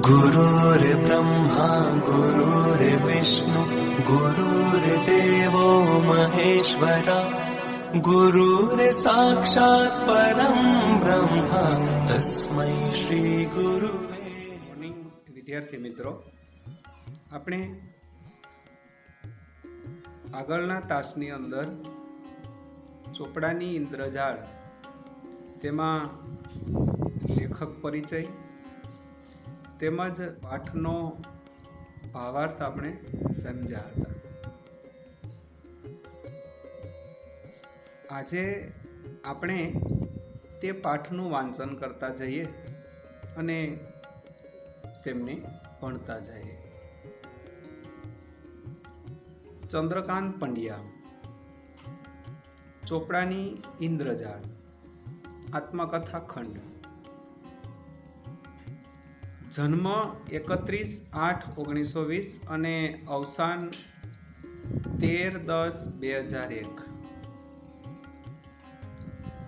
गुरुर्ब्रह्मा गुरुर्विष्णु गुरुर्देवो महेश्वरा गुरुर्साक्षात् परं ब्रह्म तस्मै श्री गुरुवे। વિદ્યાર્થી મિત્રો, આપણે આગળના તાસની અંદર ચોપડાની ઇન્દ્રજાળ તેમાં લેખક પરિચય તેમજ પાઠનો ભાવાર્થ આપણે સમજ્યા હતા. આજે આપણે તે પાઠનું વાંચન કરતા જઈએ અને તેમને ભણતા જઈએ. ચંદ્રકાંત પંડ્યા, ચોપડાની ઇન્દ્રજાળ, આત્મકથા ખંડ. જન્મ 31/8/1920 અને અવસાન 13/10/2001.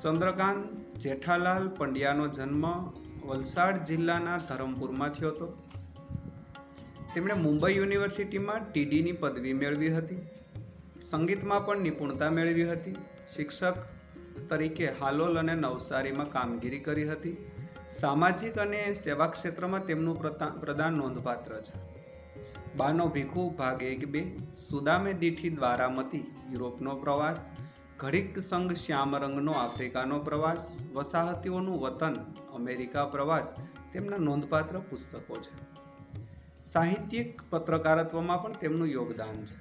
ચંદ્રકાંત જેઠાલાલ પંડ્યાનો જન્મ વલસાડ જિલ્લાના ધરમપુરમાં થયો હતો. તેમણે મુંબઈ યુનિવર્સિટીમાં TDની પદવી મેળવી હતી. સંગીતમાં પણ નિપુણતા મેળવી હતી. શિક્ષક તરીકે હાલોલ અને નવસારીમાં કામગીરી કરી હતી. સામાજિક અને સેવા ક્ષેત્રમાં તેમનું પ્રદાન નોંધપાત્ર છે. બાનો ભીખુ ભાગ 1-2, સુદામે દીઠી દ્વારામતી યુરોપનો પ્રવાસ, ઘડીક સંઘ શ્યામરંગનો આફ્રિકાનો પ્રવાસ, વસાહતીઓનું વતન અમેરિકા પ્રવાસ તેમના નોંધપાત્ર પુસ્તકો છે. સાહિત્યિક પત્રકારત્વમાં પણ તેમનું યોગદાન છે.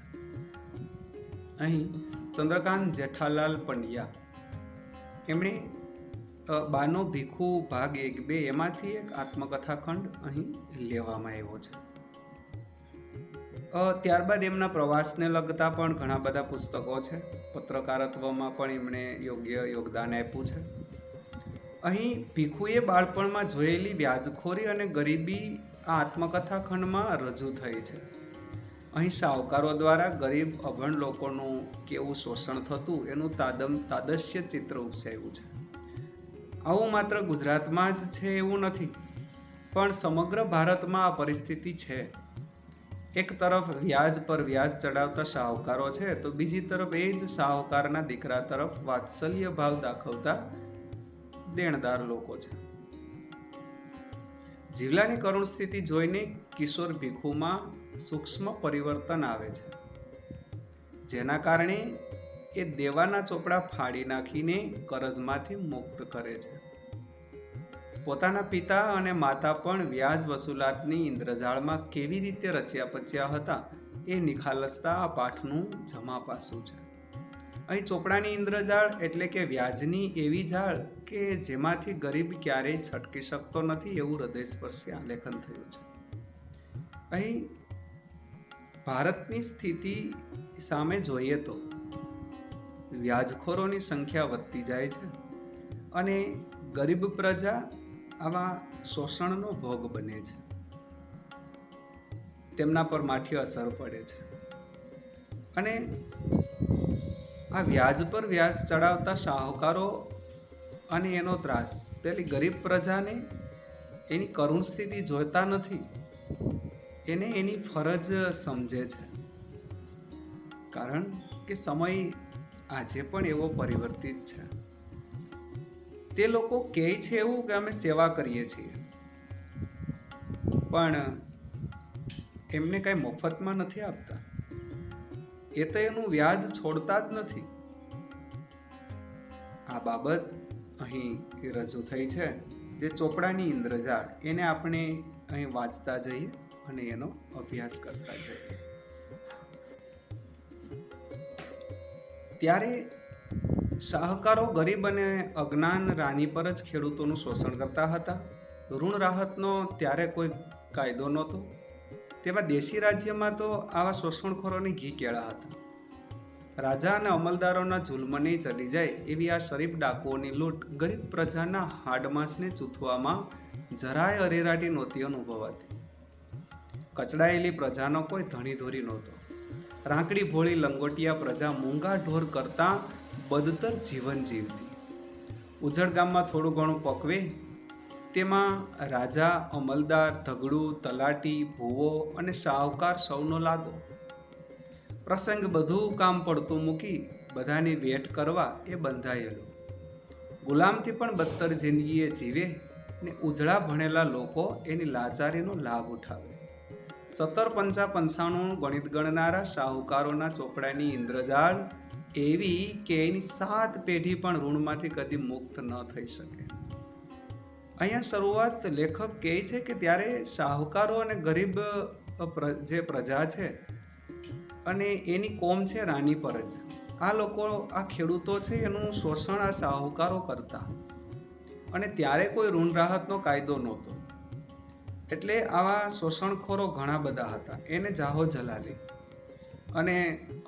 અહીં ચંદ્રકાંત જેઠાલાલ પંડ્યા એમણે બાનો ભીખુ ભાગ 1-2 એમાંથી એક આત્મકથા ખંડ અહીં લેવામાં આવ્યો છે. ત્યારબાદ એમના પ્રવાસને લગતા પણ ઘણા બધા પુસ્તકો છે. પત્રકારત્વમાં પણ એમણે યોગ્ય યોગદાન આપ્યું છે. અહીં ભીખુએ બાળપણમાં જોયેલી વ્યાજખોરી અને ગરીબી આ આત્મકથા ખંડમાં રજૂ થઈ છે. અહીં શાહુકારો દ્વારા ગરીબ અભણ લોકોનું કેવું શોષણ થતું એનું તાદશ્ય ચિત્ર ઉપસાવ્યું છે. આવું માત્ર ગુજરાતમાં જ છે એવું નથી, પણ સમગ્ર ભારતમાં આ પરિસ્થિતિ છે. એક તરફ વ્યાજ પર વ્યાજ ચડાવતા શાહુકારો છે, તો બીજી તરફ એ જ શાહુકારના દીકરા તરફ વાત્સલ્ય ભાવ દાખવતા દેણદાર લોકો છે. જીવલાની કરુણ સ્થિતિ જોઈને કિશોર ભીખુમાં સૂક્ષ્મ પરિવર્તન આવે છે, જેના કારણે એ દેવાના ચોપડા ફાડી નાખીને કરજમાંથી મુક્ત કરે છે. પોતાના પિતા અને માતા પણ વ્યાજ વસૂલાતની ઇન્દ્રજાળમાં કેવી રીતે રચ્યા પચ્યા હતા એ નિખાલસતા આ પાઠનું જમા પાસું છે. અહીં ચોપડાની ઇન્દ્રજાળ એટલે કે વ્યાજની એવી જાળ કે જેમાંથી ગરીબ ક્યારેય છટકી શકતો નથી એવું હૃદયસ્પર્શી આલેખન થયું છે. અહીં ભારતની સ્થિતિ સામે જોઈએ તો વ્યાજખોરોની સંખ્યા વધતી જાય છે અને ગરીબ પ્રજા આવા શોષણનો ભોગ બને છે. તેમના પર માઠી અસર પડે છે અને આ વ્યાજ પર વ્યાજ ચડાવતા શાહુકારો અને એનો ત્રાસ પેલી ગરીબ પ્રજાને એની કરુણ સ્થિતિ જોતા નથી, એને એની ફરજ સમજે છે. કારણ કે સમય આજે પણ એવો પરિવર્તિત છે. તે લોકો કહે છે એવું કે અમે સેવા કરીએ છીએ, પણ એમને કઈ મફતમાં નથી આપતા. એ તો એનું વ્યાજ છોડતા જ નથી. આ બાબત અહીં રજૂ થઈ છે, જે ચોપડાની ઇન્દ્રજાળ, એને આપણે અહીં વાંચતા જઈએ અને એનો અભ્યાસ કરતા જઈએ. ત્યારે શાહુકારો ગરીબ અને અજ્ઞાન રાની પર જ ખેડૂતોનું શોષણ કરતા હતા. ઋણ રાહતનો ત્યારે કોઈ કાયદો નહોતો. તેવા દેશી રાજ્યમાં તો આવા શોષણખોરોની ઘી કેળા હતા. રાજા અને અમલદારોના જુલ્મને ચડી જાય એવી આ શરીફ ડાકુઓની લૂંટ ગરીબ પ્રજાના હાડમાંસને ચૂથવામાં જરાય અરેરાટી નહોતી અનુભવાતી. કચડાયેલી પ્રજાનો કોઈ ધણીધોરી નહોતો. રાંકડી ભોળી લંગોટિયા પ્રજા મૂંગા ઢોર કરતા બદતર જીવન જીવતી. ઉજળ ગામમાં થોડું ઘણું પકવે તેમાં રાજા, અમલદાર, ધગડું, તલાટી, ભૂવો અને શાહુકાર સૌનો લાગો. પ્રસંગ બધું કામ પડતું મૂકી બધાની વેટ કરવા એ બંધાયેલો. ગુલામથી પણ બદતર જિંદગી એ જીવે ને ઉજળા ભણેલા લોકો એની લાચારીનો લાભ ઉઠાવે. 1755 ગણિત ગણનારા શાહુકારોના ચોપડાની ઇન્દ્રજાળ એવી કે એની 7 પેઢી પણ ઋણમાંથી કદી મુક્ત ન થઈ શકે. અહીંયા શરૂઆત લેખક કહે છે કે ત્યારે શાહુકારો અને ગરીબ જે પ્રજા છે અને એની કોમ છે રાની પર જ. આ લોકો, આ ખેડૂતો છે એનું શોષણ આ શાહુકારો કરતા અને ત્યારે કોઈ ઋણ રાહતનો કાયદો નહોતો. એટલે આવા શોષણખોરો ઘણા બધા હતા. એને જાહો જલાલી અને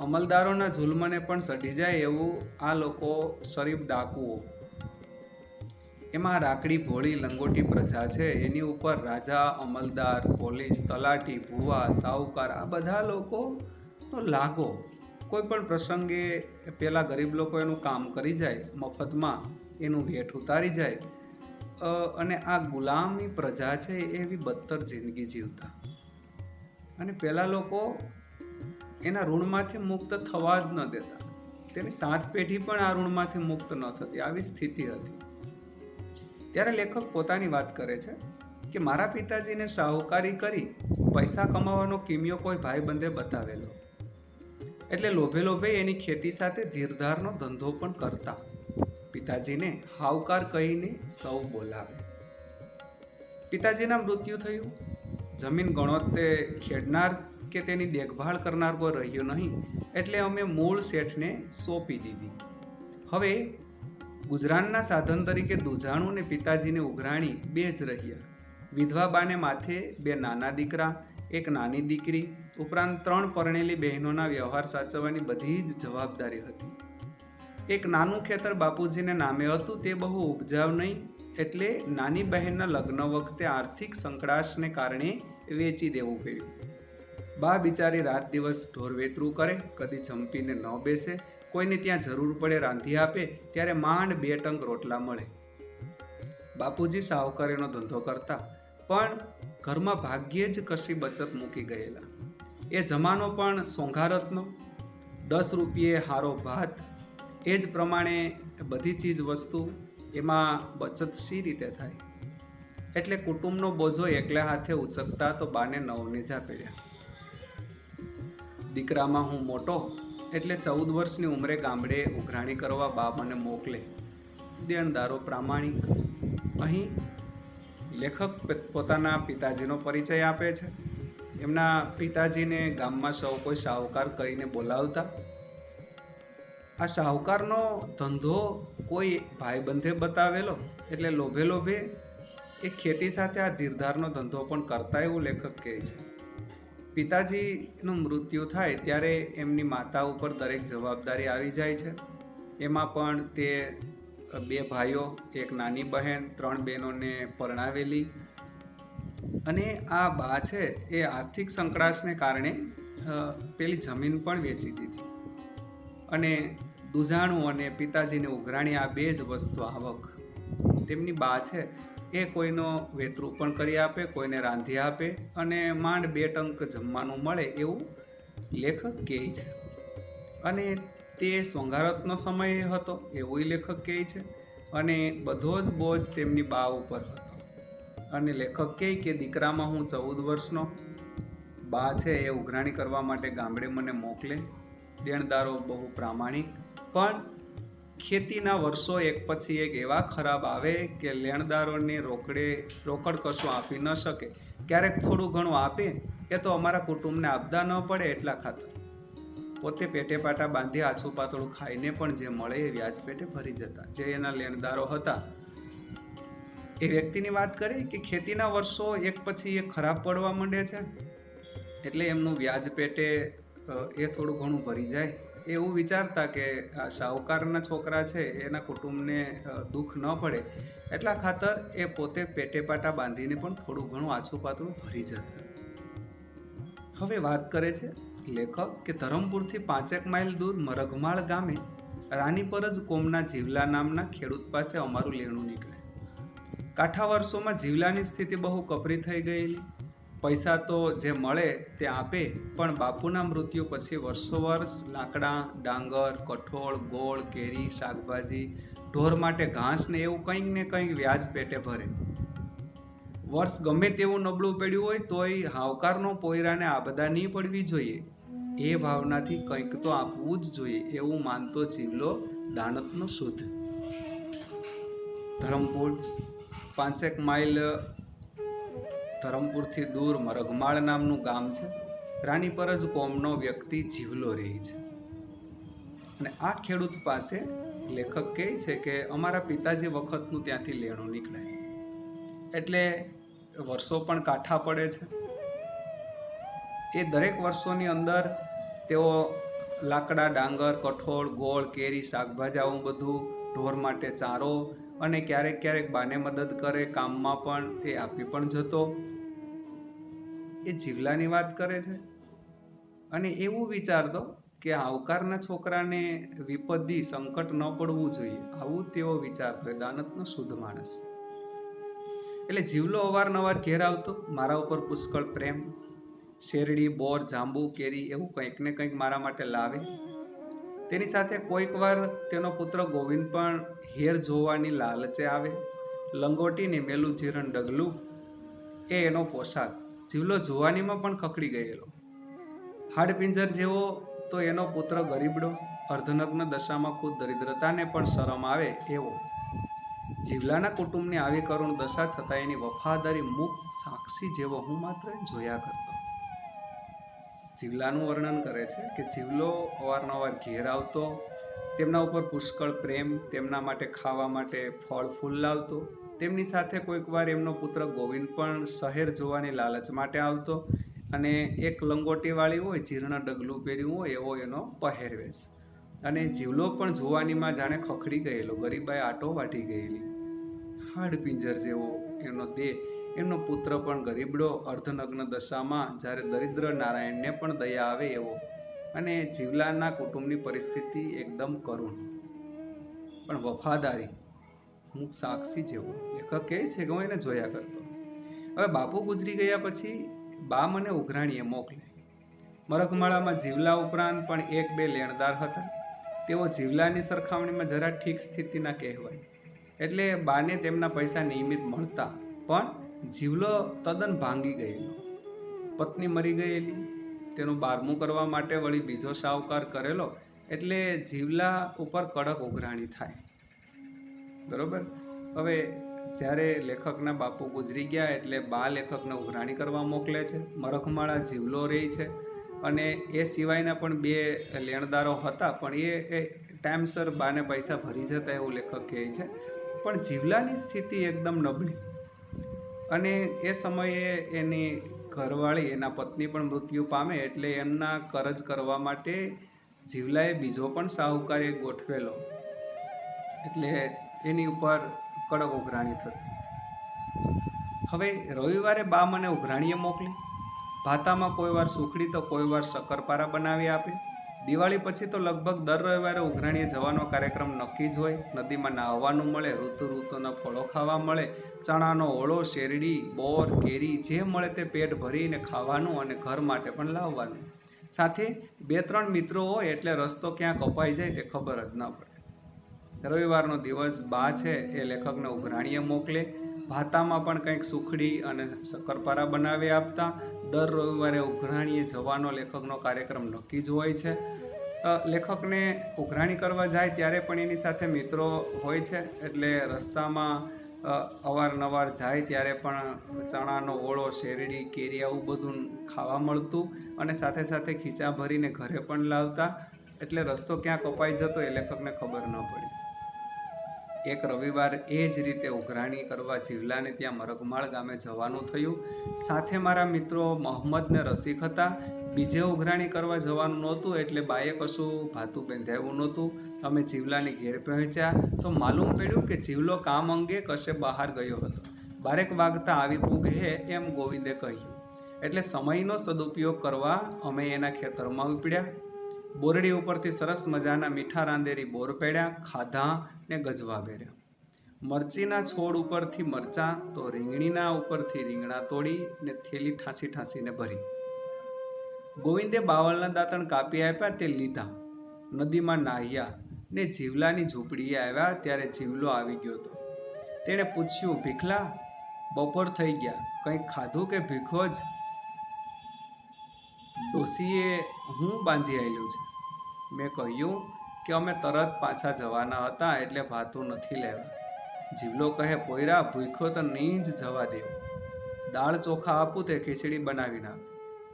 અમલદારોના જુલ્મને પણ સડી જાય એવું આ લોકો શરીફ ડાકુઓ. એમાં રાકડી ભોળી લંગોટી પ્રજા છે એની ઉપર રાજા, અમલદાર, પોલીસ, તલાટી, ભુવા, શાહુકાર આ બધા લોકોનો લાગો. કોઈ પણ પ્રસંગે પેલા ગરીબ લોકો એનું કામ કરી જાય મફતમાં, એનું વેઠ ઉતારી જાય અને આ ગુલામી પ્રજા છે એવી બદતર જિંદગી જીવતા. અને પેલા લોકો એના ઋણમાંથી મુક્ત થવા જ ન દેતા. તેની 7 પેઢી પણ આ ઋણમાંથી મુક્ત ન થતી. આવી સ્થિતિ હતી. ત્યારે લેખક પોતાની વાત કરે છે કે મારા પિતાજીને શાહુકારી કરી પૈસા કમાવાનો કિમિયો કોઈ ભાઈબંધે બતાવેલો. એટલે લોભે લોભે એની ખેતી સાથે ધીરધારનો ધંધો પણ કરતા. પિતાજીને હાવકાર કહીને સૌ બોલાવે. પિતાજીના મૃત્યુ થયું. જમીન ગણોતે ખેડનાર કે તેની દેખભાળ કરનાર કોઈ રહ્યો નહીં. એટલે અમે મૂળ શેઠને સોંપી દીધી. હવે ગુજરાનના સાધન તરીકે દુજાણું ને પિતાજીને ઉઘરાણી 2 જ રહ્યા. વિધવા બાને માથે 2 નાના દીકરા, 1 નાની દીકરી ઉપરાંત 3 પરણેલી બહેનોના વ્યવહાર સાચવવાની બધી જ જવાબદારી હતી. એક નાનું ખેતર બાપુજીને નામે હતું. તે બહુ ઉપજાવ નહીં એટલે નાની બહેનના લગ્ન વખતે આર્થિક સંકળાશને કારણે વેચી દેવું પડ્યું. બા બિચારી રાત દિવસ ઢોર વેતરું કરે, કદી જંપીને ન બેસે. કોઈને ત્યાં જરૂર પડે રાંધી આપે ત્યારે માંડ 2 ટંક રોટલા મળે. બાપુજી શાહુકારીનો ધંધો કરતા પણ ઘરમાં ભાગ્યે જ કશી બચત મૂકી ગયેલા. એ જમાનો પણ સોંઘારતનો. 10 રૂપિયે હારો ભાત. એ જ પ્રમાણે બધી ચીજ વસ્તુ. એમાં બચત શી રીતે થાય? એટલે કુટુંબનો બોજો એકલા હાથે ઉચકતા તો બાને નવનેજા પડ્યા. દીકરામાં હું મોટો એટલે 14 વર્ષની ઉંમરે ગામડે ઉઘરાણી કરવા બા મને મોકલે. દેણદારો પ્રામાણિક. અહીં લેખક પોતાના પિતાજીનો પરિચય આપે છે. એમના પિતાજીને ગામમાં સૌ કોઈ શાહુકાર કહીને બોલાવતા. આ શાહુકારનો ધંધો કોઈ ભાઈબંધે બતાવેલો એટલે લોભે લોભે એ ખેતી સાથે આ ધીરધારનો ધંધો પણ કરતા એવું લેખક કહે છે. પિતાજીનું મૃત્યુ થાય ત્યારે એમની માતા ઉપર દરેક જવાબદારી આવી જાય છે. એમાં પણ તે 2 ભાઈઓ, 1 નાની બહેન, 3 બહેનોને પરણાવેલી. અને આ બા છે એ આર્થિક સંકળાશને કારણે પેલી જમીન પણ વેચી દીધી. અને દુજાણું અને પિતાજીને ઉઘરાણી આ 2 જ વસ્તુ આવક. તેમની બા છે એ કોઈનો વેતરું પણ કરી આપે, કોઈને રાંધી આપે અને માંડ 2 ટંક જમવાનું મળે એવું લેખક કહે છે. અને તે સોંગારતનો સમય હતો એવું લેખક કહે છે. અને બધો જ બોજ તેમની બા ઉપર હતો. અને લેખક કહે કે દીકરામાં હું 14 વર્ષનો. બા છે એ ઉઘરાણી કરવા માટે ગામડે મને મોકલે. દેણદારો બહુ પ્રામાણિક. પણ ખેતીના વર્ષો એક પછી એક એવા ખરાબ આવે કે લેણદારોને રોકડ કશું આપી ન શકે. ક્યારેક થોડું ઘણું આપે એ તો અમારા કુટુંબને આપદા ન પડે એટલા ખાતર. પોતે પેટે પાટા બાંધી આછું પાતળું ખાઈને પણ જે મળે એ વ્યાજ પેટે ભરી જતા. જે એના લેણદારો હતા એ વ્યક્તિની વાત કરી કે ખેતીના વર્ષો એક પછી એક ખરાબ પડવા માંડે છે એટલે એમનું વ્યાજ પેટે એ થોડું ઘણું ભરી જાય એવું વિચારતા કે આ શાહુકારના છોકરા છે એના કુટુંબને દુઃખ ન પડે એટલા ખાતર એ પોતે પેટે પાટા બાંધીને પણ થોડું ઘણું આછું પાતળું ભરી જતા. હવે વાત કરે છે લેખક કે ધરમપુરથી 5 માઇલ દૂર મરઘમાળ ગામે રાનીપરજ કોમના જીવલા નામના ખેડૂત પાસે અમારું લેણું નીકળે. કાઠા વર્ષોમાં જીવલાની સ્થિતિ બહુ કપરી થઈ ગયેલી. પૈસા તો જે મળે તે આપે, પણ બાપુના મૃત્યુ પછી વર્ષો વર્ષ લાકડા, ડાંગર, કઠોળ, ગોળ, કેરી, શાકભાજી, ઢોર માટે ઘાસ ને એવું કંઈક ને કંઈક વ્યાજ પેટે ભરે. વર્ષ ગમે તેવું નબળું પડ્યું હોય તોય હાવકારનો પોયરાને આ બધા નહીં પડવી જોઈએ, એ ભાવનાથી કંઈક તો આપવું જ જોઈએ એવું માનતો જીવલો દાનતનો શુદ્ધ. ધરમપુર 5 માઇલ ધરમપુરથી દૂર મરઘમાળ નામનું ગામ છે. રાનીપરજ કોમનો વ્યક્તિ જીવલો રહે છે. અને આ ખેડૂત પાસે લેખક કહે છે કે અમારા પિતાજી વખતનું ત્યાંથી લેણું નીકળે, એટલે વર્ષો પણ કાઠા પડે છે. એ દરેક વર્ષોની અંદર તેઓ લાકડા, ડાંગર, કઠોળ, ગોળ, કેરી, શાકભાજી આવું બધું, ઢોર માટે ચારો, અને ક્યારેક ક્યારેક બાને મદદ કરે, કામમાં પણ એ આપી પણ જતો. એ જીવલાની વાત કરે છે અને એવું વિચારતો કે આવકારના છોકરાને વિપત્તિ, સંકટ ન પડવું જોઈએ, આવું તેઓ વિચારતો. દાનતનો શુદ્ધ માણસ. એટલે જીવલો અવારનવાર ઘેર આવતો, મારા ઉપર પુષ્કળ પ્રેમ, શેરડી, બોર, જાંબુ, કેરી એવું કંઈક ને કંઈક મારા માટે લાવે. તેની સાથે કોઈક વાર તેનો પુત્ર ગોવિંદ પણ હેર જોવાની લાલચે આવે. લંગોટી ને મેલું જીરણ ડગલું એ એનો પોશાક. જીવલો જુવાનીમાં પણ ખખડી ગયેલો, હાડપિંજર જેવો તો એનો પુત્ર ગરીબડો, અર્ધનગ્ન દશામાં ખુદ દરિદ્રતાને પણ શરમ આવે એવો. જીવલાના કુટુંબની આવી કરુણ દશા છતાં એની વફાદારી મુખ સાક્ષી જેવો હું માત્ર જોયા કરતો. જીવલાનું વર્ણન કરે છે કે જીવલો અવારનવાર ઘેર આવતો, તેમના ઉપર પુષ્કળ પ્રેમ, તેમના માટે ખાવા માટે ફળ ફૂલ લાવતો. તેમની સાથે કોઈક વાર એમનો પુત્ર ગોવિંદ પણ શહેર જોવાની લાલચ માટે આવતો, અને એક લંગોટીવાળી હોય, જીર્ણ ડગલું પહેર્યું હોય એવો એનો પહેરવેશ. અને જીવલો પણ જુવાનીમાં જાણે ખખડી ગયેલો, ગરીબાઈ આટો વાટી ગયેલી, હાડપિંજર જેવો એનો દેહ. એમનો પુત્ર પણ ગરીબડો, અર્ધનગ્ન દશામાં, જ્યારે દરિદ્ર નારાયણને પણ દયા આવે એવો. અને જીવલાના કુટુંબની પરિસ્થિતિ એકદમ કરુણ, પણ વફાદારી મુખ સાક્ષી જેવો. લેખક કહે છે કે હું એને જોયા કરતો. હવે બાપુ ગુજરી ગયા પછી બા મને ઉઘરાણીએ મોકલે. મરઘમાળામાં જીવલા ઉપરાંત પણ 1-2 લેણદાર હતા. તેઓ જીવલાની સરખામણીમાં જરા ઠીક સ્થિતિના કહેવાય, એટલે બાને તેમના પૈસા નિયમિત મળતા. પણ જીવલો તદ્દન ભાંગી ગયેલો, પત્ની મરી ગયેલી, તેનું 12મું કરવા માટે વળી બીજો શાહુકાર કરેલો, એટલે જીવલા ઉપર કડક ઉઘરાણી થાય. બરોબર. હવે જ્યારે લેખકના બાપુ ગુજરી ગયા એટલે બા લેખકને ઉઘરાણી કરવા મોકલે છે. મરઘમાળા જીવલો રહે છે, અને એ સિવાયના પણ 2 લેણદારો હતા, પણ એ ટાઈમસર બાને પૈસા ભરી જતા એવું લેખક કહે છે. પણ જીવલાની સ્થિતિ એકદમ નબળી, અને એ સમયે એની ઘરવાળી, એના પત્ની પણ મૃત્યુ પામે, એટલે એમના કરજ કરવા માટે જીવલાએ બીજો પણ શાહુકાર ગોઠવેલો, એટલે એની ઉપર કડક ઉઘરાણી થતી. હવે રવિવારે બા મને ઉઘરાણીએ મોકલી. ભાતામાં કોઈ વાર સુખડી તો કોઈ વાર શક્કરપારા બનાવી આપે. દિવાળી પછી તો લગભગ દર રવિવારે ઉઘરાણીએ જવાનો કાર્યક્રમ નક્કી જ હોય. નદીમાં નાહવાનું મળે, ઋતુના ફળો ખાવા મળે, ચણાનો ઓળો, શેરડી, બોર, કેરી જે મળે તે પેટ ભરીને ખાવાનું, અને ઘર માટે પણ લાવવાનું. સાથે 2-3 મિત્રો હોય એટલે રસ્તો ક્યાં કપાઈ જાય તે ખબર જ ન પડે. રવિવારનો દિવસ બા છે એ લેખકને ઉઘરાણીએ મોકલે. ભાતામાં પણ કંઈક સુખડી અને શક્કરપારા બનાવી આપતા. દર રવિવારે ઉઘરાણીએ જવાનો લેખકનો કાર્યક્રમ નક્કી જ હોય છે. લેખકને ઉઘરાણી કરવા જાય ત્યારે પણ એની સાથે મિત્રો હોય છે, એટલે રસ્તામાં અવારનવાર જાય ત્યારે પણ ચણાનો ઓળો, શેરડી, કેરી આવું બધું ખાવા મળતું, અને સાથે સાથે ખીચા ભરીને ઘરે પણ લાવતા, એટલે રસ્તો ક્યાં કપાઈ જતો એ લેખકને ખબર ન પડી. એક રવિવાર એ જ રીતે ઉઘરાણી કરવા જીવલાને ત્યાં મરઘમાળ ગામે જવાનું થયું. સાથે મારા મિત્રો મોહમ્મદ ને રસિક હતા. બીજે ઉઘરાણી કરવા જવાનું નહોતું, એટલે બાએ કશું ભાતું બંધાવ્યું નહોતું. અમે જીવલાને ઘેર પહોંચ્યા તો માલુમ પડ્યું કે જીવલો કામ અંગે કશે બહાર ગયો હતો. 12 વાગતા આવી પૂગે એમ ગોવિંદે કહ્યું. એટલે સમયનો સદુપયોગ કરવા અમે એના ખેતરમાં ઉપડ્યા. બોરડી ઉપરથી સરસ મજાના મીઠા રાંદેરી બોર પડ્યા, ખાધા ને ગજવા બેર્યા. મરચીના છોડ ઉપરથી મરચાં તો રીંગણીના ઉપરથી રીંગણા તોડી ને થેલી ઠાંસી ઠાંસીને ભરી. ગોવિંદે બાવળના દાંતણ કાપી આપ્યા તે લીધા. નદીમાં નાહ્યા ને જીવલાની ઝૂંપડીએ આવ્યા ત્યારે જીવલો આવી ગયો હતો. તેણે પૂછ્યું, ભીખલા, બપોર થઈ ગયા, કંઈક ખાધું કે ભીખો જ? ડોશીએ હું બાંધી આવેલું છે. મેં કહ્યું કે અમે તરત પાછા જવાના હતા એટલે ભાતું નથી લેવા. જીવલો કહે, પોયરા, ભૂખ્યો તો નહીં જ જવા દેવો. દાળ ચોખા આપું તે ખીચડી બનાવી નાખ.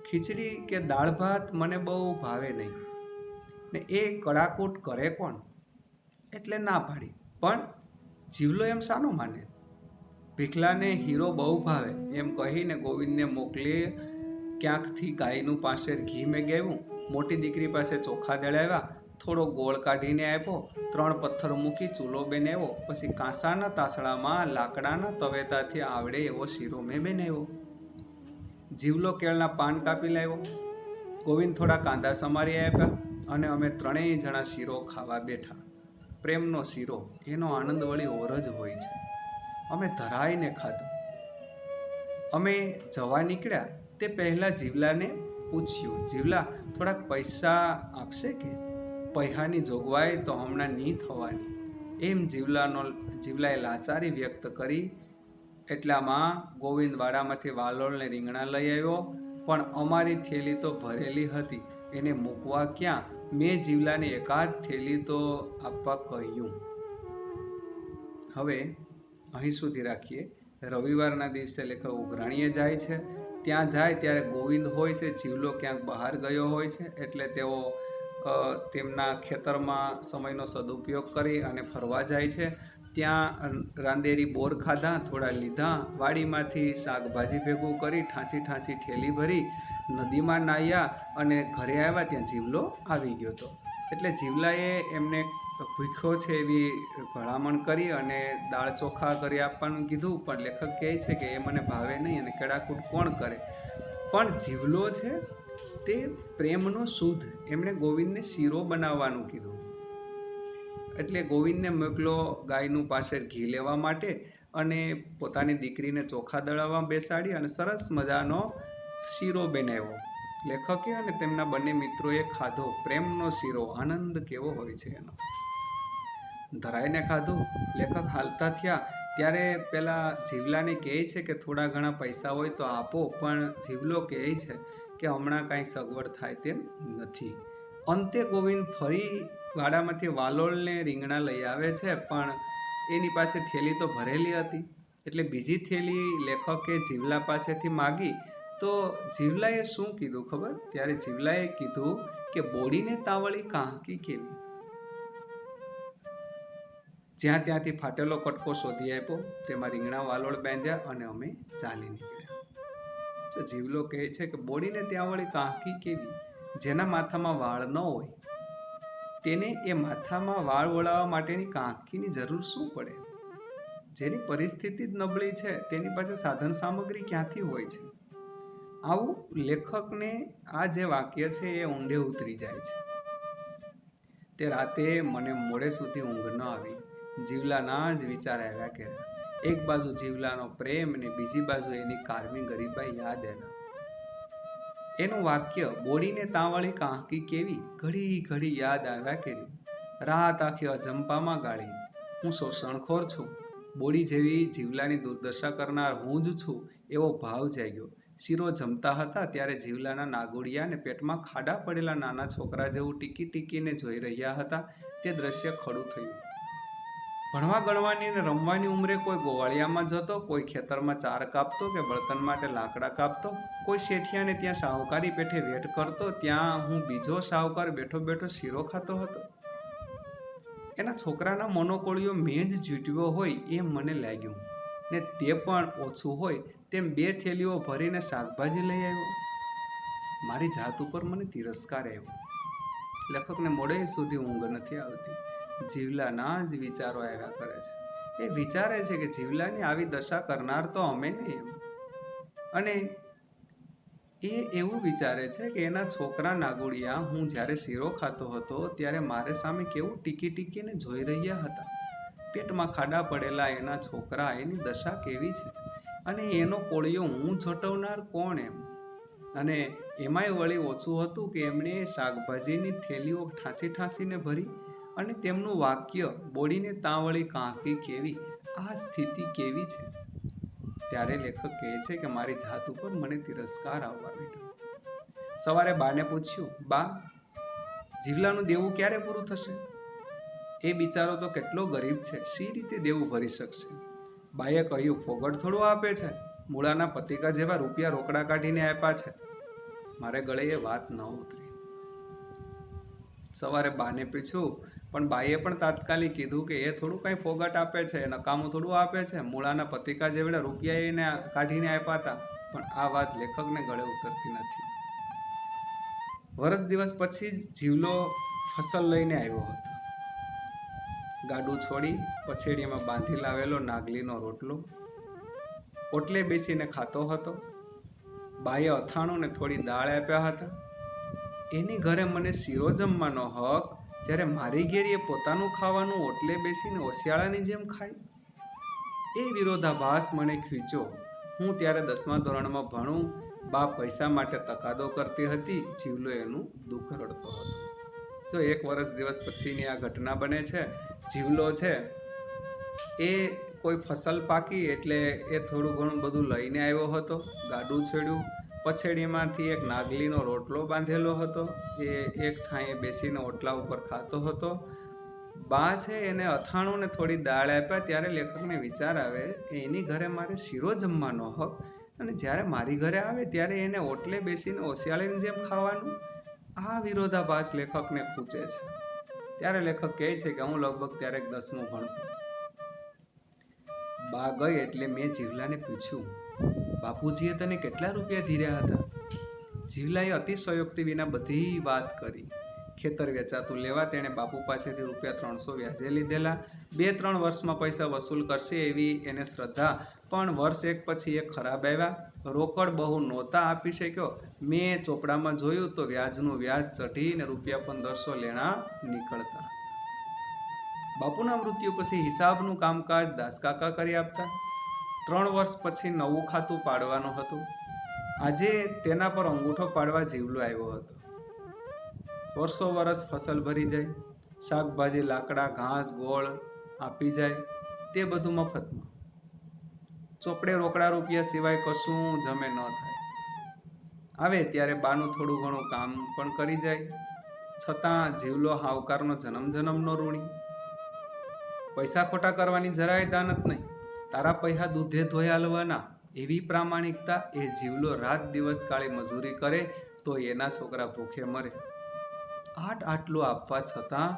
ખીચડી કે દાળ ભાત મને બહુ ભાવે નહીં, ને એ કડાકૂટ કરે કોણ? એટલે ના પાડી. પણ જીવલો એમ શાનો માને? ભીખલાને હીરો બહુ ભાવે એમ કહીને ગોવિંદને મોકલી ક્યાંકથી ગાયનું પાસેર ઘી મેં ગયું, મોટી દીકરી પાસે ચોખા દળાવ્યા, થોડો ગોળ કાઢીને આપ્યો, 3 પથ્થર મૂકી ચૂલો બનાવ્યો, પછી કાંસાના તાસડામાં લાકડાના તવેતાથી આવડે એવો શીરો મેં બનાવ્યો. જીવલો કેળના પાન કાપી લાવ્યો. ગોવિંદ થોડા કાંદા સમારી આપ્યા અને અમે 3 જણા શીરો ખાવા બેઠા. પ્રેમનો શીરો, એનો આનંદ વળી ઓર જ હોય છે. અમે ધરાઈને ખાધું. અમે જવા નીકળ્યા તે પહેલા જીવલાને પૂછ્યું, જીવલા, થોડાક પૈસા આપશે કે? પૈસાની જોગવાઈ તો હમણાં નહીં થવાની. એમ જીવલાએ લાચારી વ્યક્ત કરી. એટલામાં ગોવિંદ વાડામાંથી વાલોળને રીંગણા લઈ આવ્યો, પણ અમારી થેલી તો ભરેલી હતી, એને મૂકવા ક્યાં? મેં જીવલાને એકાદ થેલી તો આપવા કહ્યું. હવે અહીં સુધી રાખીએ. રવિવારના દિવસે લેખક ઉઘરાણીએ જાય છે. ત્યાં જાય ત્યારે ગોવિંદ હોય છે, જીવલો ક્યાંક બહાર ગયો હોય છે, એટલે તેઓ તેમના ખેતરમાં સમયનો સદુપયોગ કરી અને ફરવા જાય છે. ત્યાં રાંદેરી બોર ખાધા, થોડા લીધા, વાડીમાંથી શાકભાજી ભેગું કરી ઠાંસી ઠાંસી ઠેલી ભરી, નદીમાં નાહ્યા અને ઘરે આવ્યા ત્યાં જીવલો આવી ગયો હતો. એટલે જીવલાએ એમને ભૂખ્યો છે એવી ભલામણ કરી અને દાળ ચોખા કરી આપવાનું કીધું, પણ લેખક કહે છે કે એ મને ભાવે નહીં અને કેળાકૂટ કોણ કરે? પણ જીવલો છે તે પ્રેમનો શુદ્ધ, એમણે ગોવિંદને શીરો બનાવવાનું કીધું. એટલે ગોવિંદને મોકલો ગાયનું પાછળ ઘી લેવા માટે અને પોતાની દીકરીને ચોખા દળાવવા બેસાડી અને સરસ મજાનો શીરો બનાવ્યો લેખકે અને તેમના બંને મિત્રોએ ખાધો. પ્રેમનો શીરો, આનંદ કેવો હોય છે એનો. ધરાઈને ખાધું. લેખક હાલતા થયા ત્યારે પેલા જીવલાને કહે છે કે થોડા ઘણા પૈસા હોય તો આપો, પણ જીવલો કહે છે કે હમણાં કાંઈ સગવડ થાય તેમ નથી. અંતે ગોવિંદ ફરી વાડામાંથી વાલોળને રીંગણા લઈ આવે છે, પણ એની પાસે થેલી તો ભરેલી હતી. એટલે બીજી થેલી લેખકે જીવલા પાસેથી માગી. તો જીવલાએ શું કીધું ખબર? ત્યારે જીવલાએ કીધું કે બોડીને તાવળી કાંહકી કેવી. જ્યાં ત્યાંથી ફાટેલો કટકો શોધી આપ્યો, તેમાં રીંગણા વાલોળ બાંધ્યા અને અમે ચાલી નીકળ્યા. તો જીવલો કહે છે કે બોડીને ત્યાં વળી કાંહકી કેવી. જેના માથામાં વાળ ન હોય તેને એ માથામાં વાળ વળાવવા માટેની કાંકીની જરૂર શું પડે? જેની પરિસ્થિતિ જ નબળી છે તેની પાસે સાધન સામગ્રી ક્યાંથી હોય છે? આવું લેખકને આ જે વાક્ય છે એ ઊંડે ઉતરી જાય છે. તે રાતે મને મોડે સુધી ઊંઘ ન આવી. જીવલાના જ વિચાર આવ્યા કર્યા. એક બાજુ જીવલાનો પ્રેમ ને બીજી બાજુ એની કારમી ગરીબાઈ યાદ આવ્યા. એનું વાક્ય બોડીને તાવળી કાંહકી કેવી ઘડી ઘડી યાદ આવ્યા કર્યું. રાત આખી અજંપામાં ગાળી. હું શોષણખોર છું, બોડી જેવી જીવલાની દુર્દશા કરનાર હું જ છું એવો ભાવ જાગ્યો. શીરો જમતા હતા ત્યારે જીવલાના નાગોડિયા ને પેટમાં ખાડા પડેલા નાના છોકરા જેવું ટીકી ટીકીને જોઈ રહ્યા હતા. તે દ્રશ્ય ખડું થયું. ભણવા ગણવાની અને રમવાની ઉંમરે કોઈ ગોવાળિયામાં જતો, કોઈ ખેતરમાં ચાર કાપતો કે બળતણ માટે લાકડા કાપતો, કોઈ શેઠિયાને ત્યાં શાહુકારી પેઠે વેટ કરતો, ત્યાં હું બીજો શાહુકાર બેઠો બેઠો શીરો ખાતો હતો. એના છોકરાના મોનોકોળીઓ મેં જ જૂટ્યો હોય એમ મને લાગ્યું, ને તે પણ ઓછું હોય તેમ 2 થેલીઓ ભરીને શાકભાજી લઈ આવ્યો. મારી જાત ઉપર મને તિરસ્કાર આવ્યો. લેખકને મોડે સુધી ઊંઘ નથી આવતી. જીવલાના જ વિચારો આવ્યા કરે છે. એ વિચારે છે કે જીવલાની આવી દશા કરનાર તો અમે નહીં એમ. અને એ એવું વિચારે છે કે એના છોકરા નાગોડિયા હું જ્યારે શીરો ખાતો હતો ત્યારે મારે સામે કેવું ટીકી ટીકીને જોઈ રહ્યા હતા. પેટમાં ખાડા પડેલા એના છોકરા, એની દશા કેવી છે, અને એનો કોળિયો હું ઝટવનાર કોણ એમ. અને એમાંય વળી ઓછું હતું કે એમણે શાકભાજીની થેલીઓ ઠાંસીને ભરી, અને તેમનું વાક્ય બોડીને ત્યાં વળી કાંકી કેવી, આ સ્થિતિ કેવી છે. ત્યારે લેખક કહે છે કે મારી જાત ઉપર મને તિરસ્કાર આવવા માંડ્યો. સવારે બાને પૂછ્યું, બા, જીવલાનું દેવું ક્યારે પૂરું થશે? એ બિચારો તો કેટલો ગરીબ છે, શી રીતે દેવું ભરી શકશે? બાએ કહ્યું, ફોગટ થોડું આપે છે, મૂળાના પતિકા જેવા રૂપિયા રોકડા કાઢીને આપ્યા છે. મારે ગળે એ વાત ન ઉતરી. સવારે બાને પૂછ્યું, પણ બાઈએ પણ તાત્કાલિક કીધું કે એ થોડું કઈ ફોગટ આપે છે, નકામું થોડું આપે છે, મૂળાના પતિકા જેવડા રૂપિયા એને કાઢીને આપ્યા હતા. પણ આ વાત લેખકને ગળે ઉતરતી નથી. વર્ષ દિવસ પછી જીવલો ફસલ લઈને આવ્યો હતો. ગાડું છોડી પછેડીમાં બાંધી લાવેલો નાગલીનો રોટલો ઓટલે બેસીને ખાતો હતો. બાએ અથાણું ને થોડી દાળ આપ્યા હતા. એની ઘરે મને શીરો જમવાનો હક, જ્યારે મારી ઘેર એ પોતાનું ખાવાનું ઓટલે બેસીને ઓશિયાળાની જેમ ખાય. એ વિરોધાભાસ મને ખીચ્યો. હું ત્યારે 10મા ધોરણમાં ભણું. બા પૈસા માટે તકાદો કરતી હતી, જીવલો એનું દુઃખ રડતો હતો. જો 1 વર્ષ દિવસ પછીની આ ઘટના બને છે. જીવલો છે એ કોઈ ફસલ પાકી એટલે એ થોડું ઘણું બધું લઈને આવ્યો હતો. ગાડું છેડ્યું, પછેડીમાંથી એક નાગલીનો રોટલો બાંધેલો હતો. એ એક છાંયે બેસીને ઓટલા ઉપર ખાતો હતો. બા છે એને અથાણું ને થોડી દાળ આપ્યા. ત્યારે લેખકને વિચાર આવે કે એની ઘરે મારે શીરો જમવાનો હક, અને જ્યારે મારી ઘરે આવે ત્યારે એને ઓટલે બેસીને ઓશિયાળીની જેમ ખાવાનું. આ વિરોધાભાસ લેખકને ખૂંચે છે. ત્યારે લેખક કહે છે કે હું લગભગ ત્યારે 10મું ભણતો. બા ગઈ એટલે મેં જીવલાને પૂછ્યું, બાપુજીએ તને કેટલા રૂપિયા ધીર્યા હતા? જીવલાએ અતિશયોક્તિ વિના બધી વાત કરી. ખેતર વેચાતું લેવા તેણે બાપુ પાસેથી ₹300 વ્યાજે લીધેલા. 2-3 વર્ષમાં પૈસા વસૂલ કરશે એવી એને શ્રદ્ધા, પણ વર્ષ એક પછી એ ખરાબ આવ્યા. રોકડ બહુ નહોતા આપી શક્યો. મેં ચોપડામાં જોયું તો વ્યાજનું વ્યાજ ચઢીને ₹1500 લેણા નીકળતા. બાપુના મૃત્યુ પછી હિસાબનું કામકાજ દાસકાકા કરી આપતા. 3 વર્ષ પછી નવું ખાતું પાડવાનું હતું. આજે તેના પર અંગૂઠો પાડવા જીવલો આવ્યો હતો. વર્ષો વર્ષ ફસલ ભરી જાય, શાકભાજી, લાકડા, ઘાસ, ગોળ આપી જાય, તે બધું મફતમાં. ચોપડે રોકડા રૂપિયા સિવાય કશું જમે ન થાય. આવે ત્યારે બાનું થોડું ઘણું કામ પણ કરી જાય. છતાં જીવલો હાવકારનો જન્મનો ઋણી. પૈસા ખોટા કરવાની જરાય દાનત નહીં. તારા પૈસા દૂધે ધોઈ હાલવાના એવી પ્રામાણિકતા. એ જીવલો રાત દિવસ કાળી મજૂરી કરે તો એના છોકરા ભૂખે મરે. આટલું આપવા છતાં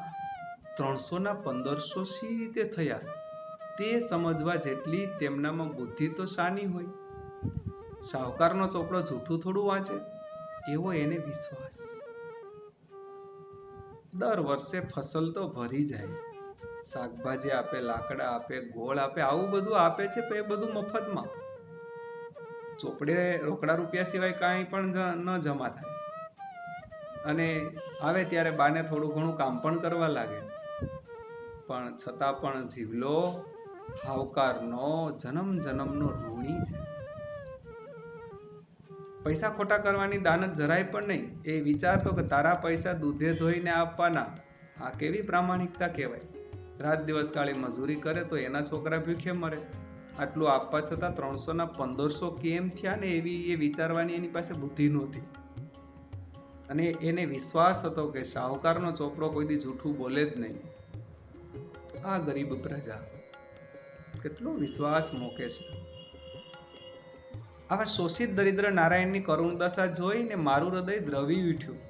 300 ના 1500 સી રીતે થયા તે સમજવા જેટલી તેમનામાં બુદ્ધિ તો શાની હોય. શાહુકારનો ચોપડો જૂઠું થોડું વાંચે એવો એને વિશ્વાસ. દર વર્ષે ફસલ તો ભરી જાય, શાકભાજી આપે, લાકડા આપે, ગોળ આપે, આવું બધું આપે છે, પણ એ બધું મફતમાં. ચોપડે રોકડા રૂપિયા સિવાય કાંઈ પણ ન જમા થાય. અને આવે ત્યારે બાને થોડું ઘણું કામ પણ કરવા લાગે. પણ છતાં પણ જીવલો હાવકારનો જન્મનો ઋણી છે. પૈસા ખોટા કરવાની દાનત જરાય પણ નહીં. એ વિચારતો કે તારા પૈસા દૂધે ધોઈને આપવાના. આ કેવી પ્રામાણિકતા કહેવાય. રાત દિવસ કાળી મજૂરી કરે તો એના છોકરા ભૂખે મરે. આટલું આપવા છતાં 300 ના 1500 કેમ થયા ને એવી એ વિચારવાની એની પાસે બુદ્ધિ નહોતી. અને એને વિશ્વાસ હતો કે શાહુકારનો ચોપડો કોઈ દી જૂઠું બોલે જ નહીં. આ ગરીબ પ્રજા કેટલો વિશ્વાસ મૂકે છે. આવા શોષિત દરિદ્ર નારાયણની કરુણ દશા જોઈને મારું હૃદય દ્રવી ઉઠ્યું.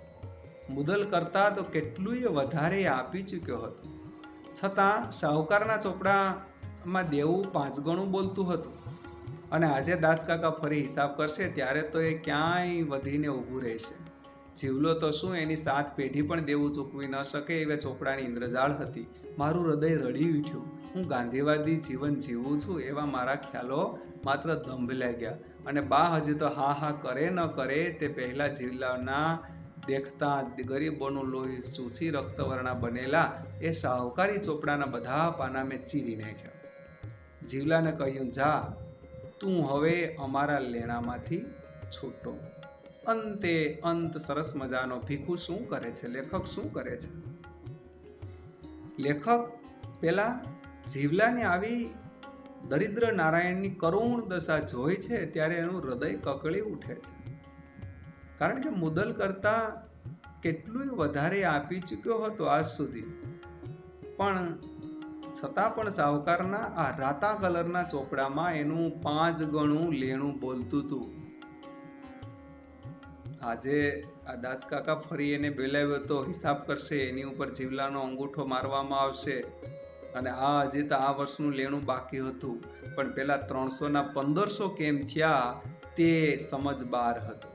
મુદલ કરતા તો કેટલુંય વધારે આપી ચૂક્યો હતો. છતાં શાહુકારના ચોપડામાં દેવું 5 ગણું બોલતું હતું. અને આજે દાસકાકા ફરી હિસાબ કરશે ત્યારે તો એ ક્યાંય વધીને ઊભું રહેશે. જીવલો તો શું, એની 7 પેઢી પણ દેવું ચૂકવી ન શકે એવા ચોપડાની ઇન્દ્રજાળ હતી. મારું હૃદય રડી ઉઠ્યું. હું ગાંધીવાદી જીવન જીવું છું એવા મારા ખ્યાલો માત્ર દંભ લાગ્યા. અને બા હજી તો હા કરે ન કરે તે પહેલા જીવલાના દેખતા ગરીબોનું લોહી સૂચી રક્તવર્ણા બનેલા એ શાહુકારી ચોપડાના બધા પાના મેં ચીરી નાખ્યા. જીવલાને કહ્યું, જા તું હવે અમારા લેણામાંથી છૂટો. અંતે અંત સરસ મજાનો ભીખુ શું કરે છે, લેખક શું કરે છે? લેખક પેલા જીવલાની આવી દરિદ્ર નારાયણની કરુણ દશા જોઈ છે ત્યારે એનું હૃદય કકળી ઉઠે છે. કારણ કે મુદલ કરતા કેટલું વધારે આપી ચૂક્યો હતો આજ સુધી, પણ છતાં પણ સાહુકારના આ રાતા કલરના ચોપડામાં એનું 5 ગણું લેણું બોલતું હતું. આજે આ દાસકાકા ફરી એને બોલાવ્યો તો હિસાબ કરશે, એની ઉપર જીવલાનો અંગૂઠો મારવામાં આવશે અને હજી તો આ વર્ષનું લેણું બાકી હતું, પણ પેલા 300 ના 1500 કેમ થયા તે સમજ બહાર હતો.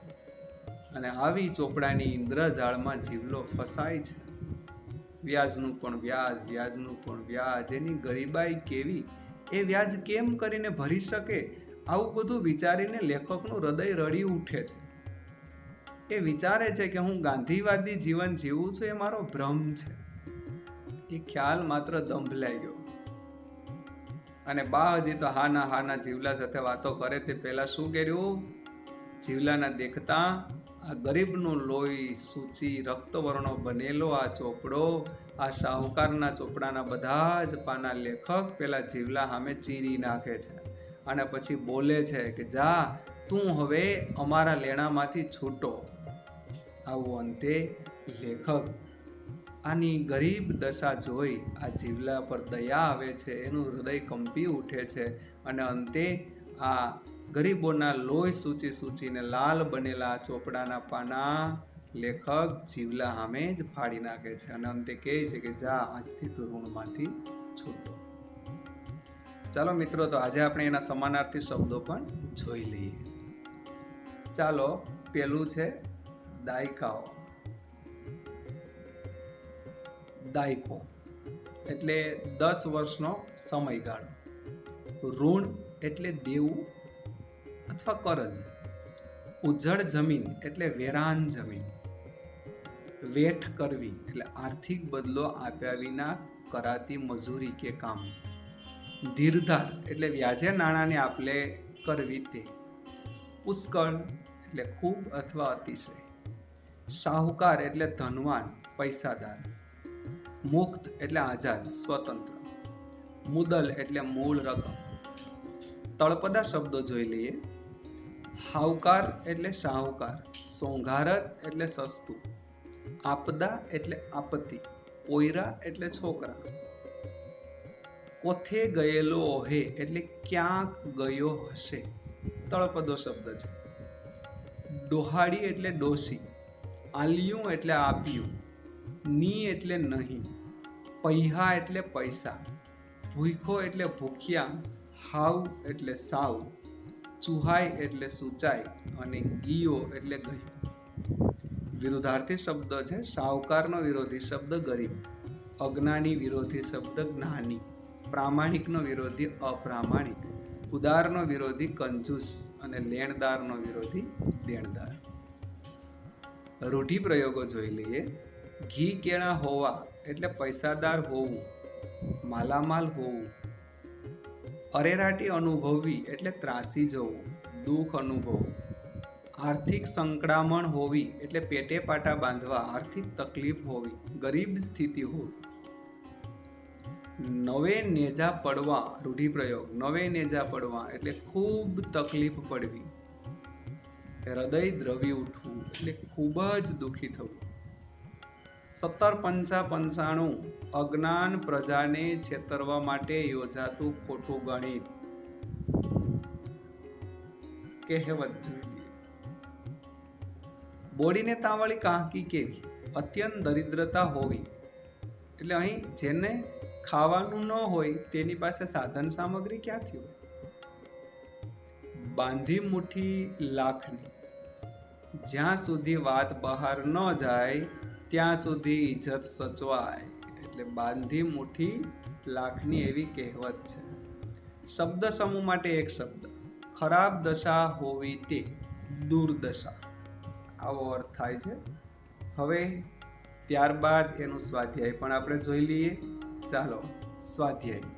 અને આવી ચોપડાની ઇન્દ્રજાળમાં જીવલો ફસાય છે. વ્યાજનું પણ વ્યાજ, વ્યાજનું પણ વ્યાજ, એની ગરીબાઈ કેવી, એ વ્યાજ કેમ કરીને ભરી શકે? આવું બધું વિચારીને લેખકનું હૃદય રડી ઉઠે છે. એ વિચારે છે કે હું ગાંધીવાદી જીવન જીવું છું એ મારો ભ્રમ છે. એ ખ્યાલ માત્ર દંભલાઈ ગયો. અને બા હજી તો હાના જીવલા સાથે વાતો કરે તે પહેલા શું કર્યું? જીવલાના દેખતા આ ગરીબનું લોહી સૂચી રક્તવર્ણો બનેલો આ ચોપડો, આ શાહુકારના ચોપડાના બધા જ પાના લેખક પેલા જીવલા સામે ચીરી નાખે છે અને પછી બોલે છે કે જા તું હવે અમારા લેણામાંથી છૂટો. આવું અંતે લેખક આની ગરીબ દશા જોઈ આ જીવલા પર દયા આવે છે, એનું હૃદય કંપી ઉઠે છે અને અંતે આ ગરીબોના લોહી સૂચીને લાલ બનેલા ચોપડાના પાના લેખક જીવલા સામે જ ફાડી નાખે છે અને અંતે કહે છે કે જા આજથી તું ઋણમાંથી છૂટો. ચાલો મિત્રો, તો આજે આપણે એના સમાનાર્થી શબ્દો પણ જોઈ લઈએ. ચાલો, પેલું છે દાયકાઓ. દાયકો એટલે 10 વર્ષનો સમયગાળો. ઋણ એટલે દેવું અથવા કરજ. ઉજ્જડ જમીન એટલે વેરાન જમીન. વેઠ કરવી એટલે આર્થિક બદલો આપ્યા વિના કરાતી મજૂરી કે કામ. ધીરધાર એટલે વ્યાજે નાણાંની આપલે કરવી તે. પુષ્કળ એટલે ખૂબ અથવા અતિશય. શાહુકાર એટલે ધનવાન, પૈસાદાર. મુક્ત એટલે આઝાદ, સ્વતંત્ર. મુદલ એટલે મૂળ રકમ. તળપદા શબ્દો જોઈ લઈએ. હાવકાર એટલે શાહુકાર. સોંઘારત એટલે સસ્તું. આપદા એટલે આપત્તિ. પોયરા એટલે છોકરા. કોથે ગયેલો ઓહે એટલે ક્યાંક ગયો હશે. તળપદો શબ્દ છે. ડોહાડી એટલે ડોસી. આલ્યું એટલે આપ્યું. ની એટલે નહીં. પૈહા એટલે પૈસા. ભૂખો એટલે ભૂખ્યા. હાવ એટલે સાવ. ચુહાઈ એટલે સૂચાઈ અને ગીયો એટલે ગયું. વિરુદ્ધાર્થી શબ્દો છે. શાહુકારનો વિરોધી શબ્દ ગરીબ. અજ્ઞાની વિરોધી શબ્દ જ્ઞાની. પ્રામાણિકનો વિરોધી અપ્રામાણિક. ઉદારનો વિરોધી કંજૂસ અને લેણદારનો વિરોધી દેણદાર. રૂઢિપ્રયોગો જોઈ લઈએ. ઘી કેળા હોવા એટલે પૈસાદાર હોવું, માલામાલ હોવું. અરેરાટી અનુભવવી એટલે ત્રાસી જવું, દુઃખ અનુભવવું. આર્થિક સંકળામણ હોવી એટલે પેટે પાટા બાંધવા, આર્થિક તકલીફ હોવી, ગરીબ સ્થિતિ હોવી. નવે નેજા પડવા, રૂઢિપ્રયોગ. નવે નેજા પડવા એટલે ખૂબ તકલીફ પડવી. હૃદય દ્રવી ઉઠવું એટલે ખૂબ જ દુઃખી થવું. 1755 અજ્ઞાન પ્રજાને છેતરવા માટે યોજાતું ખોટું ગણિત. કહેવત જોઈએ. બોડીને તાવળી કાંકી કેવી. અત્યંત દરિદ્રતા હોવી એટલે અહીં જેને ખાવાનું ન હોય તેની પાસે સાધન સામગ્રી ક્યાંથી હોય. બાંધી મુઠ્ઠી લાખની. જ્યાં સુધી વાત બહાર ન જાય ત્યાં સુધી ઇજ્જત સચવાય. એટલે બાંધી મુઠ્ઠી લાખની એવી કહેવત છે. શબ્દ સમૂહ માટે એક શબ્દ. ખરાબ દશા હોવી તે દુર્દશા. આવો અર્થ થાય છે. હવે ત્યારબાદ એનું સ્વાધ્યાય પણ આપણે જોઈ લઈએ. ચાલો, સ્વાધ્યાય.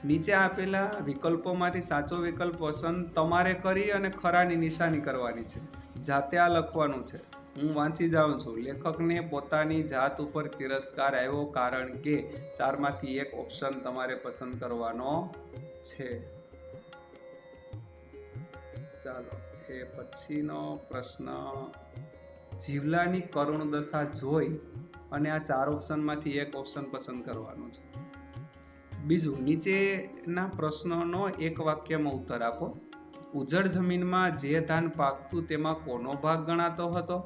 નીચે આપેલા વિકલ્પોમાંથી સાચો વિકલ્પ પસંદ તમારે કરી અને ખરાની નિશાની કરવાની છે. જાતે આ લખવાનું છે. હું વાંચી જાઉં છું. લેખકને પોતાની જાત ઉપર તિરસ્કાર આવ્યો કારણ કે 4 માંથી એક ઓપ્શન તમારે પસંદ કરવાનો છે. ચાલો, એ પછીનો પ્રશ્ન. જીવલાની કરુણ દશા જોઈ અને આ 4 ઓપ્શનમાંથી એક ઓપ્શન પસંદ કરવાનો છે. બીજું, નીચેના પ્રશ્નોનો એક વાક્યમાં ઉત્તર આપો. ઉજળ જમીનમાં જે ધાન પાકતું તેમાં કોનો ભાગ ગણાતો હતો?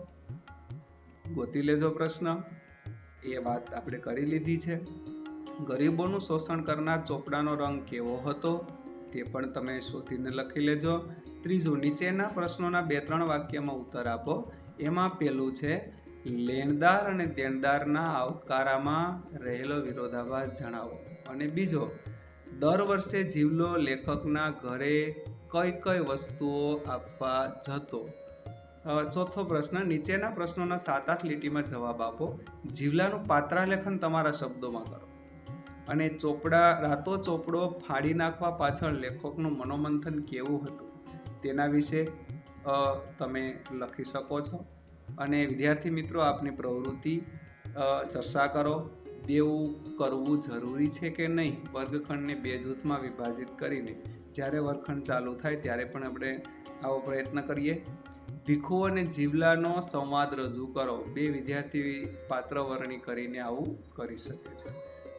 ગોતી લેજો પ્રશ્ન. એ વાત આપણે કરી લીધી છે. ગરીબોનું શોષણ કરનાર ચોપડાનો રંગ કેવો હતો? તે પણ તમે શોધીને લખી લેજો. ત્રીજું, નીચેના પ્રશ્નોના 2-3 વાક્યમાં ઉત્તર આપો. એમાં પેલું છે, લેણદાર અને દેણદારના આવકારામાં રહેલો વિરોધાભાસ જણાવો. અને બીજો, દર વર્ષે જીવલો લેખકના ઘરે કઈ કઈ વસ્તુઓ આપવા જતો? ચોથો પ્રશ્ન, નીચેના પ્રશ્નોના 7-8 લીટીમાં જવાબ આપો. જીવલાનું પાત્રાલેખન તમારા શબ્દોમાં કરો. અને રાતો ચોપડો ફાડી નાખવા પાછળ લેખકનું મનોમંથન કેવું હતું તેના વિશે તમે લખી શકો છો. અને વિદ્યાર્થી મિત્રો, આપની પ્રવૃત્તિ ચર્ચા કરો. દેવું કરવું જરૂરી છે કે નહીં? વર્ગખંડને 2 જૂથમાં વિભાજિત કરીને જ્યારે વર્ગખંડ ચાલુ થાય ત્યારે પણ આપણે આવો પ્રયત્ન કરીએ. ભીખુ અને જીવલાનો સંવાદ રજૂ કરો. 2 વિદ્યાર્થી પાત્ર વર્ણી કરીને આવું કરી શકે છે.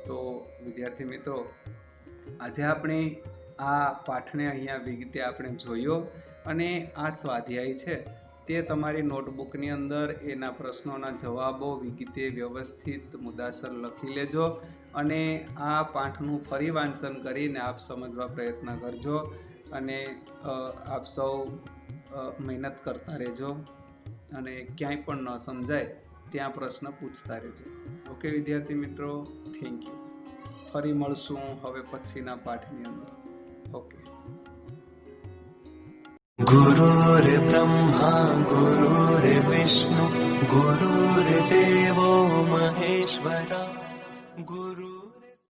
તો વિદ્યાર્થી મિત્રો, આજે આપણે આ પાઠને અહીંયા વિગતે આપણે જોયો. અને આ સ્વાધ્યાય છે તે તમારી નોટબુકની અંદર એના પ્રશ્નોના જવાબો વિગતે વ્યવસ્થિત મુદ્દાસર લખી લેજો. અને આ પાઠનું ફરી વાંચન કરીને આપ સમજવા પ્રયત્ન કરજો. અને આપ સૌ મહેનત કરતા રહેજો. અને ક્યાંય પણ ન સમજાય ત્યાં પ્રશ્ન પૂછતા રહેજો. ઓકે વિદ્યાર્થી મિત્રો, થેન્ક યુ. ફરી મળશું હવે પછીના પાઠની અંદર. ઓકે. गुरुर्ब्रह्मा गुरुर्विष्णु गुरुर्देवो महेश्वरा गुरु